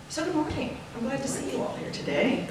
So good morning. I'm glad to see you all here today.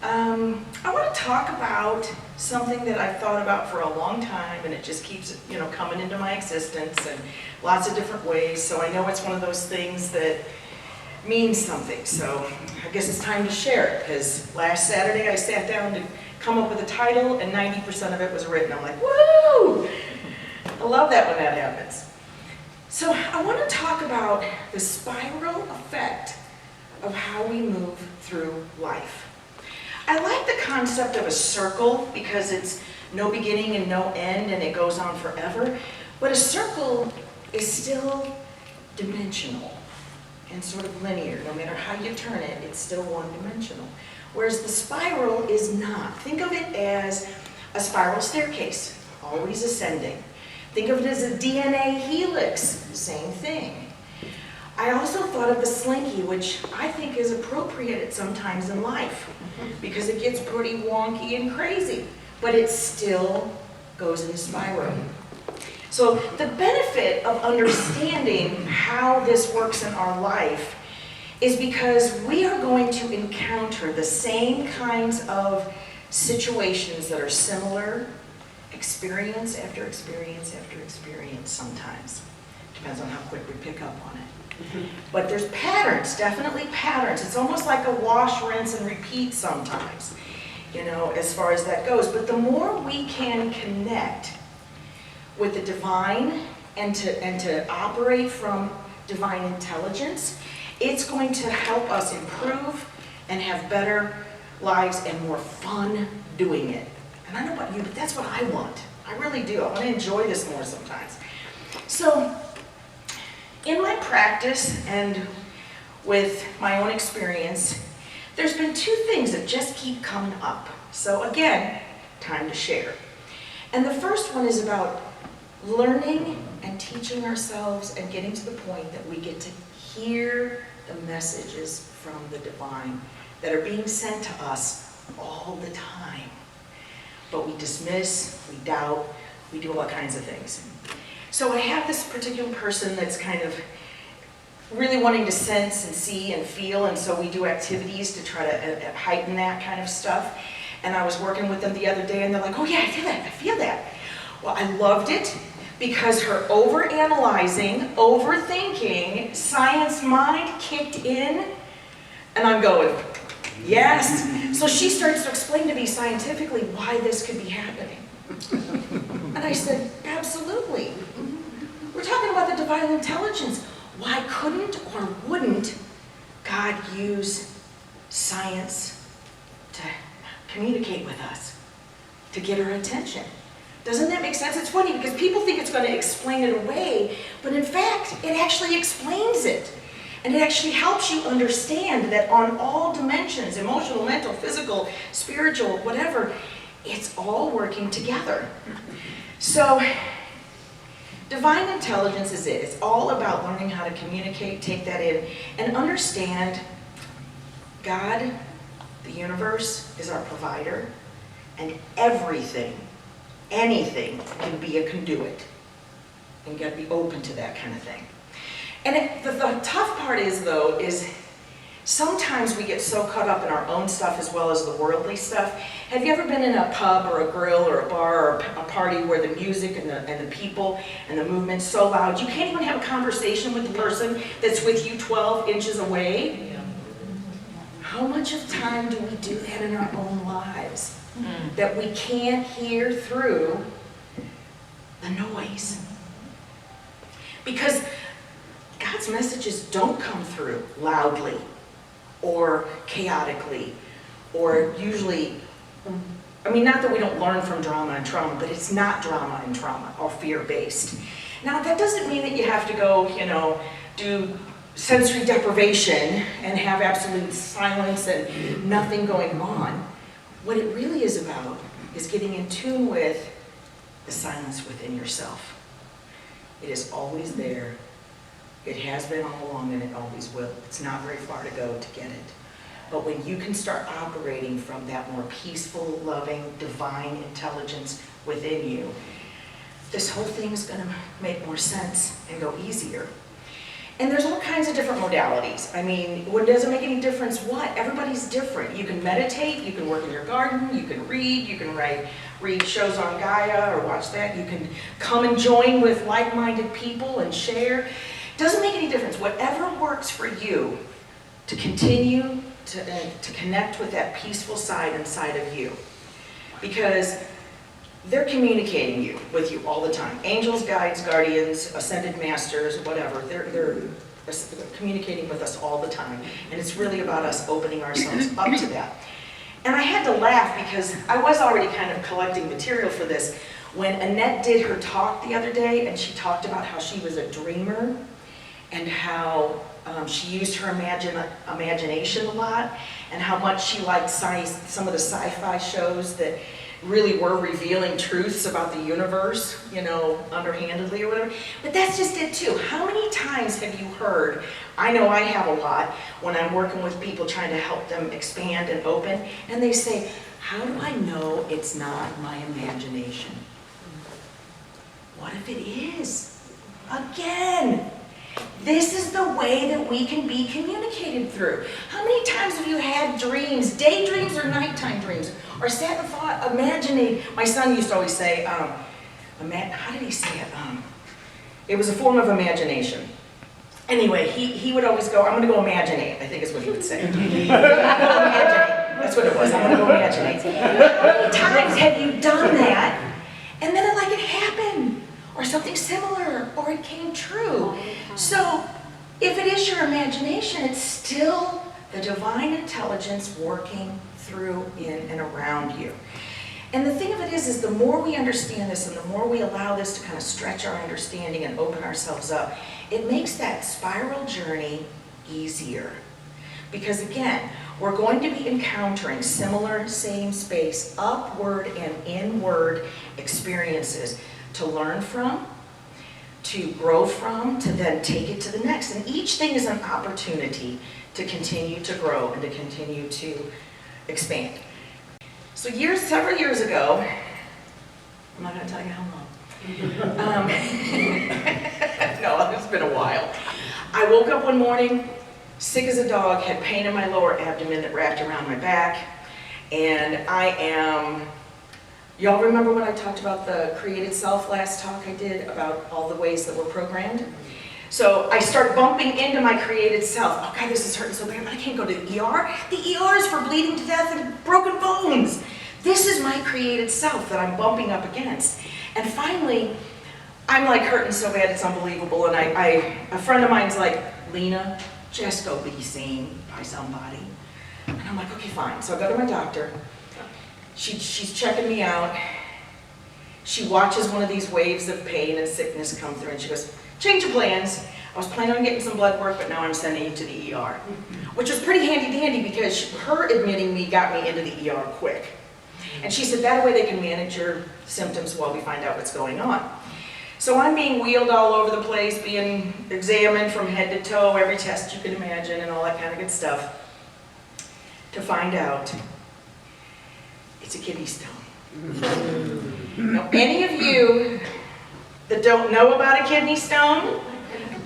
I want to talk about something that I've thought about for a long time, and it just keeps, coming into my existence in lots of different ways. So I know it's one of those things that means something. So I guess it's time to share it, because last Saturday I sat down to come up with a title, and 90% of it was written. I'm like, woo! I love that when that happens. So I want to talk about the spiral effect of how we move through life. I like the concept of a circle because it's no beginning and no end and it goes on forever. But a circle is still dimensional and sort of linear. No matter how you turn it, it's still one-dimensional. Whereas the spiral is not. Think of it as a spiral staircase, always ascending. Think of it as a DNA helix, same thing. I also thought of the slinky, which I think is appropriate at some times in life because it gets pretty wonky and crazy, but it still goes in a spiral. So the benefit of understanding how this works in our life is because we are going to encounter the same kinds of situations that are similar, experience after experience after experience sometimes. Depends on how quick we pick up on it. But there's patterns, definitely patterns. It's almost like a wash, rinse, and repeat sometimes, as far as that goes. But the more we can connect with the divine and to operate from divine intelligence, it's going to help us improve and have better lives and more fun doing it. And I don't know about you, but that's what I want. I really do. I want to enjoy this more sometimes. So, in my practice and with my own experience, there's been two things that just keep coming up. So again, time to share. And the first one is about learning and teaching ourselves and getting to the point that we get to hear the messages from the divine that are being sent to us all the time. But we dismiss, we doubt, we do all kinds of things. So I have this particular person that's kind of really wanting to sense and see and feel, and so we do activities to try to heighten that kind of stuff. And I was working with them the other day, and they're like, oh yeah, I feel that. Well, I loved it because her overanalyzing, overthinking, science mind kicked in, and I'm going, yes. So she starts to explain to me scientifically why this could be happening. And I said, absolutely. We're talking about the divine intelligence. Why couldn't or wouldn't God use science to communicate with us, to get our attention? Doesn't that make sense? It's funny because people think it's going to explain it away, but in fact, it actually explains it. And it actually helps you understand that on all dimensions, emotional, mental, physical, spiritual, whatever, it's all working together. So, divine intelligence is it. It's all about learning how to communicate, take that in, and understand God, the universe, is our provider, and everything, anything, can be a conduit. And you got to be open to that kind of thing. And the tough part is, though, is sometimes we get so caught up in our own stuff as well as the worldly stuff. Have you ever been in a pub or a grill or a bar or a party where the music and the people and the movement's so loud you can't even have a conversation with the person that's with you 12 inches away? Yeah. How much of time do we do that in our own lives? That we can't hear through the noise? Because God's messages don't come through loudly or chaotically or usually, not that we don't learn from drama and trauma, but it's not drama and trauma or fear-based. Now, that doesn't mean that you have to go, do sensory deprivation and have absolute silence and nothing going on. What it really is about is getting in tune with the silence within yourself. It is always there. It has been all along and it always will. It's not very far to go to get it. But when you can start operating from that more peaceful, loving, divine intelligence within you, this whole thing is going to make more sense and go easier. And there's all kinds of different modalities. I mean, what doesn't make any difference what? Everybody's different. You can meditate, you can work in your garden, you can read, you can read shows on Gaia or watch that. You can come and join with like-minded people and share. Doesn't make any difference. Whatever works for you to continue to connect with that peaceful side inside of you. Because they're communicating with you all the time. Angels, guides, guardians, ascended masters, whatever. They're communicating with us all the time. And it's really about us opening ourselves up to that. And I had to laugh because I was already kind of collecting material for this. When Annette did her talk the other day, and she talked about how she was a dreamer and how she used her imagination a lot, and how much she liked some of the sci-fi shows that really were revealing truths about the universe, you know, underhandedly or whatever. But that's just it too. How many times have you heard, I know I have a lot, when I'm working with people trying to help them expand and open, and they say, how do I know it's not my imagination? What if it is? Again, this is the way that we can be communicated through. How many times have you had dreams, daydreams or nighttime dreams? Or sat and thought, imagining, my son used to always say, how did he say it? It was a form of imagination. Anyway, he would always go, I'm going to go imaginate, I think is what he would say. That's what it was, I'm going to go imaginate. How many times have you done that, and then like it happened, or something similar, or it came true? So, if it is your imagination, it's still the divine intelligence working through, in, and around you. And the thing of it is the more we understand this and the more we allow this to kind of stretch our understanding and open ourselves up, it makes that spiral journey easier. Because again, we're going to be encountering similar, same space, upward and inward experiences to learn from, to grow from, to then take it to the next. And each thing is an opportunity to continue to grow and to continue to expand. So several years ago, I'm not going to tell you how long. No, it's been a while. I woke up one morning, sick as a dog, had pain in my lower abdomen that wrapped around my back, and y'all remember when I talked about the created self last talk I did about all the ways that we're programmed? So I start bumping into my created self. Oh God, this is hurting so bad, but I can't go to the ER. The ER is for bleeding to death and broken bones. This is my created self that I'm bumping up against. And finally, I'm like hurting so bad it's unbelievable. And a friend of mine's like, Lena, just go be seen by somebody. And I'm like, okay, fine. So I go to my doctor. She's checking me out. She watches one of these waves of pain and sickness come through, and she goes, change of plans. I was planning on getting some blood work, but now I'm sending you to the ER. Which was pretty handy-dandy because her admitting me got me into the ER quick. And she said, that way they can manage your symptoms while we find out what's going on. So I'm being wheeled all over the place, being examined from head to toe, every test you can imagine, and all that kind of good stuff, to find out it's a kidney stone. Now, any of you that don't know about a kidney stone,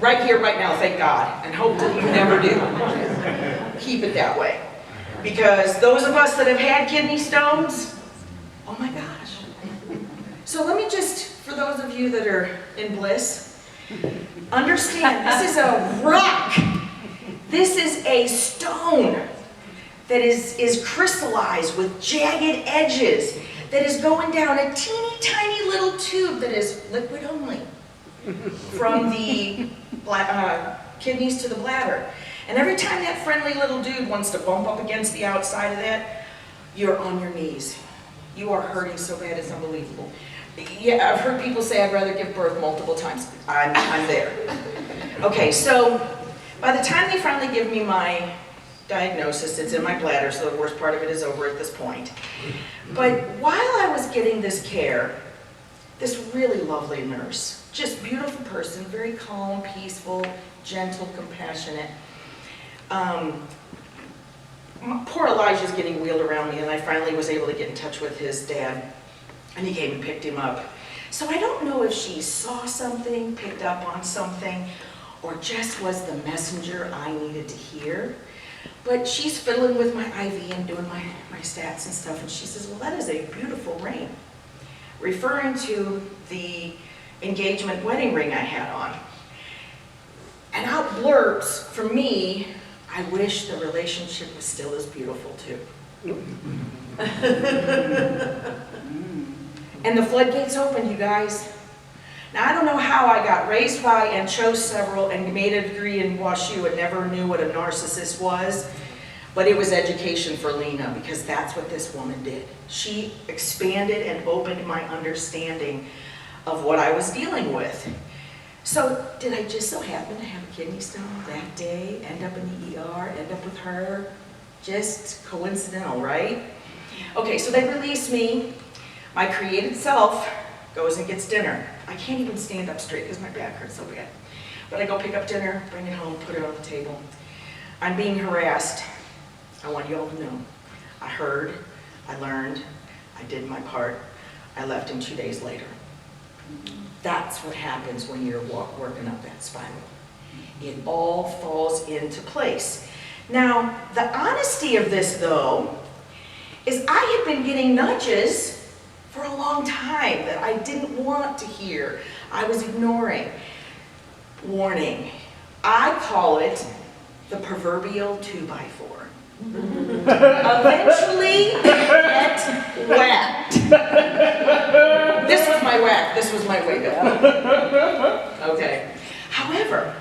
right here, right now, thank God, and hope that you never do. Keep it that way. Because those of us that have had kidney stones, oh my gosh. So let me just, for those of you that are in bliss, understand this is a rock. This is a stone that is crystallized with jagged edges, that is going down a teeny tiny little tube that is liquid only from the kidneys to the bladder. And every time that friendly little dude wants to bump up against the outside of that, you're on your knees. You are hurting so bad it's unbelievable. Yeah, I've heard people say I'd rather give birth multiple times. I'm there. Okay, so by the time they finally give me my diagnosis, it's in my bladder, so the worst part of it is over at this point. But while I was getting this care, this really lovely nurse, just beautiful person, very calm, peaceful, gentle, compassionate. Poor Elijah's getting wheeled around me, and I finally was able to get in touch with his dad, and he came and picked him up. So I don't know if she saw something, picked up on something, or just was the messenger I needed to hear. But she's fiddling with my IV and doing my stats and stuff, and she says, well, that is a beautiful ring, referring to the engagement wedding ring I had on. And out blurts, for me, I wish the relationship was still as beautiful too. And the floodgates opened, you guys. Now, I don't know how I got raised by and chose several and made a degree in WashU and never knew what a narcissist was, but it was education for Lena, because that's what this woman did. She expanded and opened my understanding of what I was dealing with. So, did I just so happen to have a kidney stone that day, end up in the ER, end up with her? Just coincidental, right? Okay, so they release me. My created self goes and gets dinner. I can't even stand up straight because my back hurts so bad. But I go pick up dinner, bring it home, put it on the table. I'm being harassed. I want you all to know. I heard, I learned, I did my part. I left him 2 days later. That's what happens when you're working up that spiral. It all falls into place. Now, the honesty of this, though, is I had been getting nudges for a long time that I didn't want to hear. I was ignoring. Warning. I call it the proverbial 2x4. Eventually, it whacked. This was my whack. This was my wake up. Okay. However,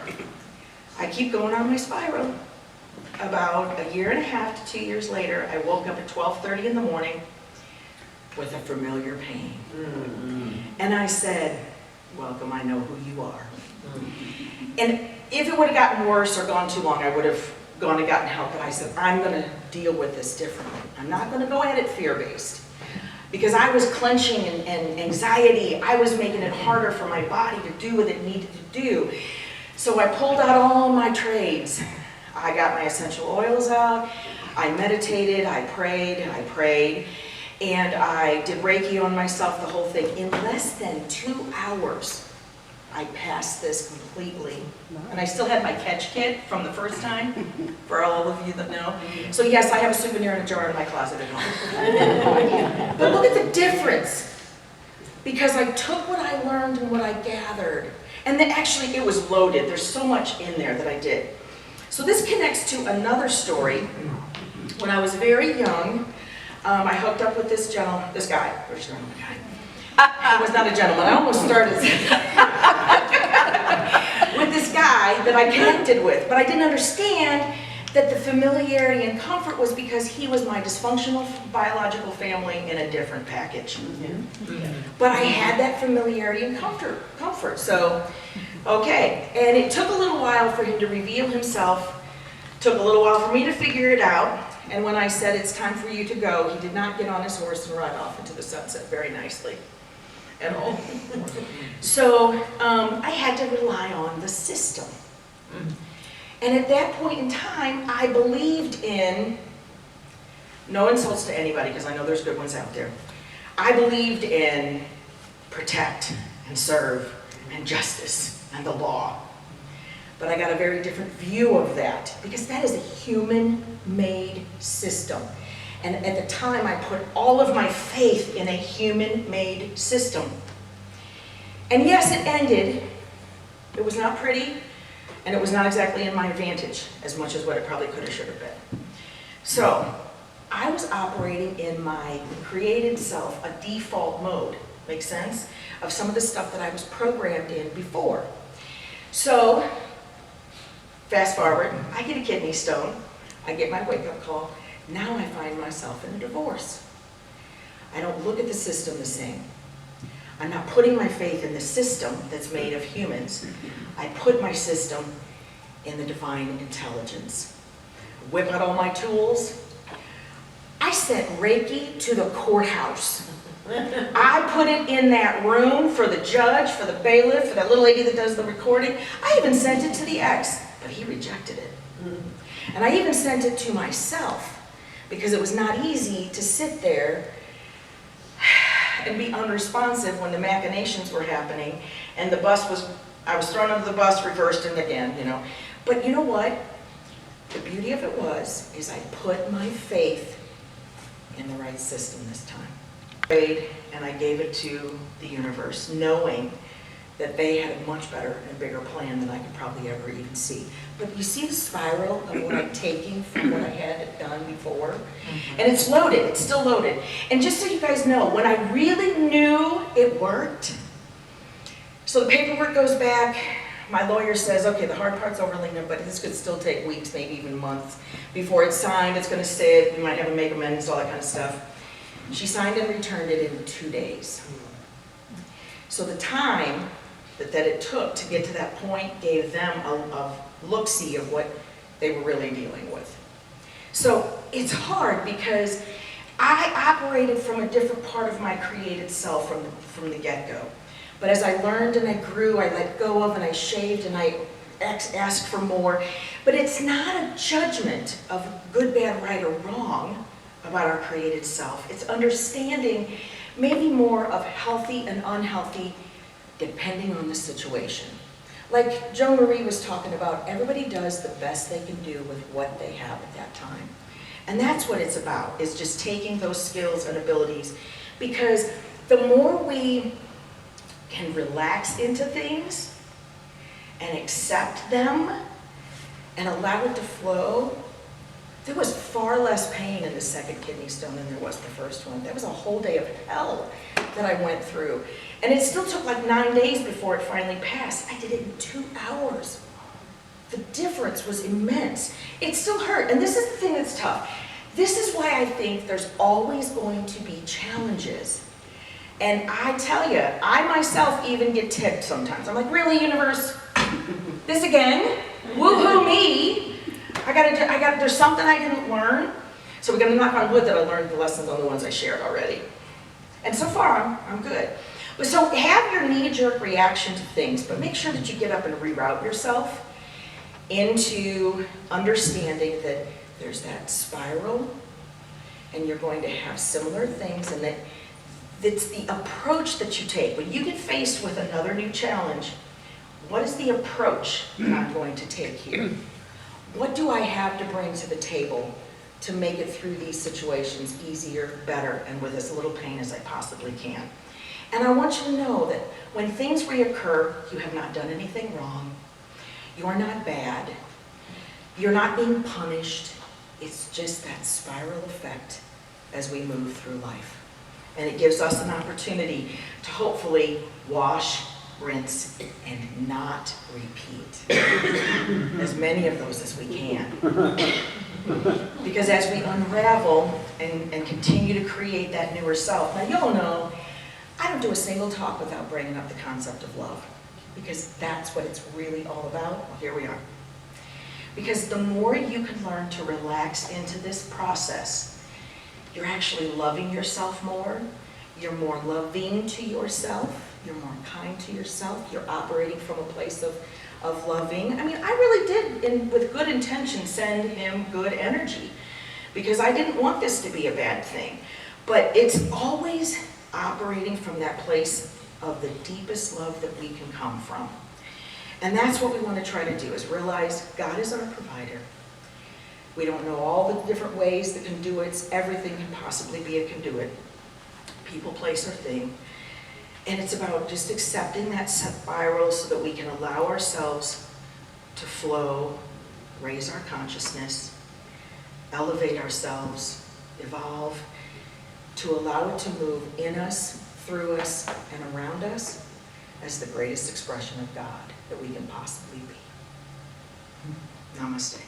I keep going on my spiral. About a year and a half to 2 years later, I woke up at 12:30 in the morning with a familiar pain. And I said, welcome, I know who you are. And if it would have gotten worse or gone too long, I would have gone and gotten help. But I said, I'm going to deal with this differently. I'm not going to go at it fear-based. Because I was clenching and anxiety. I was making it harder for my body to do what it needed to do. So I pulled out all my trades. I got my essential oils out. I meditated. I prayed. And I did Reiki on myself, the whole thing. In less than 2 hours, I passed this completely. And I still had my catch kit from the first time, for all of you that know. So yes, I have a souvenir in a jar in my closet at home. But look at the difference. Because I took what I learned and what I gathered. And then actually it was loaded. There's so much in there that I did. So this connects to another story. When I was very young, I hooked up with this guy. Which gentleman guy? He was not a gentleman. I almost started with this guy that I connected with, but I didn't understand that the familiarity and comfort was because he was my dysfunctional biological family in a different package. But I had that familiarity and comfort. So, okay. And it took a little while for him to reveal himself. Took a little while for me to figure it out. And when I said, it's time for you to go, he did not get on his horse and ride off into the sunset very nicely at all. So I had to rely on the system. And at that point in time, I believed in, no insults to anybody, because I know there's good ones out there. I believed in protect and serve and justice and the law. But I got a very different view of that, because that is a human-made system. And at the time, I put all of my faith in a human-made system. And yes, it ended. It was not pretty, and it was not exactly in my advantage, as much as what it probably could have, should have been. So, I was operating in my created self, a default mode, make sense? Of some of the stuff that I was programmed in before. So, fast forward, I get a kidney stone, I get my wake-up call. Now I find myself in a divorce. I don't look at the system the same. I'm not putting my faith in the system that's made of humans. I put my system in the divine intelligence. Whip out all my tools. I sent Reiki to the courthouse. I put it in that room for the judge, for the bailiff, for that little lady that does the recording. I even sent it to the ex, but he rejected it. And I even sent it to myself, because it was not easy to sit there and be unresponsive when the machinations were happening and the bus was I was thrown under the bus, reversed, and again, you know. But you know what? The beauty of it is I put my faith in the right system this time. I prayed and I gave it to the universe, knowing that they had a much better and bigger plan than I could probably ever even see. But you see the spiral of what I'm taking from what I had done before? And it's loaded, it's still loaded. And just so you guys know, when I really knew it worked, so the paperwork goes back, my lawyer says, okay, the hard part's over, Lena, but this could still take weeks, maybe even months before it's signed. It's going to sit, we might have to make amendments, all that kind of stuff. She signed and returned it in 2 days. So the time that it took to get to that point gave them a look-see of what they were really dealing with. So it's hard because I operated from a different part of my created self from the get-go. But as I learned and I grew, I let go of and I shaved and I asked for more. But it's not a judgment of good, bad, right, or wrong about our created self. It's understanding maybe more of healthy and unhealthy depending on the situation. Like Joan Marie was talking about, everybody does the best they can do with what they have at that time. And that's what it's about, is just taking those skills and abilities. Because the more we can relax into things and accept them and allow it to flow, there was far less pain in the second kidney stone than there was the first one. That was a whole day of hell that I went through. And it still took like 9 days before it finally passed. I did it in 2 hours. The difference was immense. It still hurt, and this is the thing that's tough. This is why I think there's always going to be challenges. And I tell you, I myself even get ticked sometimes. I'm like, really, universe? This again? Woo-hoo me! There's something I didn't learn. So we're gonna knock on wood that I learned the lessons on the ones I shared already. And so far, I'm good. But so have your knee-jerk reaction to things, but make sure that you get up and reroute yourself into understanding that there's that spiral, and you're going to have similar things, and that it's the approach that you take. When you get faced with another new challenge, what is the approach that I'm going to take here? What do I have to bring to the table to make it through these situations easier, better, and with as little pain as I possibly can? And I want you to know that when things reoccur, you have not done anything wrong. You're not bad. You're not being punished. It's just that spiral effect as we move through life. And it gives us an opportunity to hopefully wash, rinse, and not repeat. As many of those as we can. Because as we unravel and continue to create that newer self, now you'll know, I don't do a single talk without bringing up the concept of love. Because that's what it's really all about. Well, here we are. Because the more you can learn to relax into this process, you're actually loving yourself more, you're more loving to yourself, you're more kind to yourself, you're operating from a place of loving. I mean, I really did, with good intention, send him good energy, because I didn't want this to be a bad thing. But it's always operating from that place of the deepest love that we can come from. And that's what we want to try to do, is realize God is our provider. We don't know all the different ways that can do it. Everything can possibly be a conduit. People, place, or thing. And it's about just accepting that spiral so that we can allow ourselves to flow, raise our consciousness, elevate ourselves, evolve, to allow it to move in us, through us, and around us as the greatest expression of God that we can possibly be. Namaste.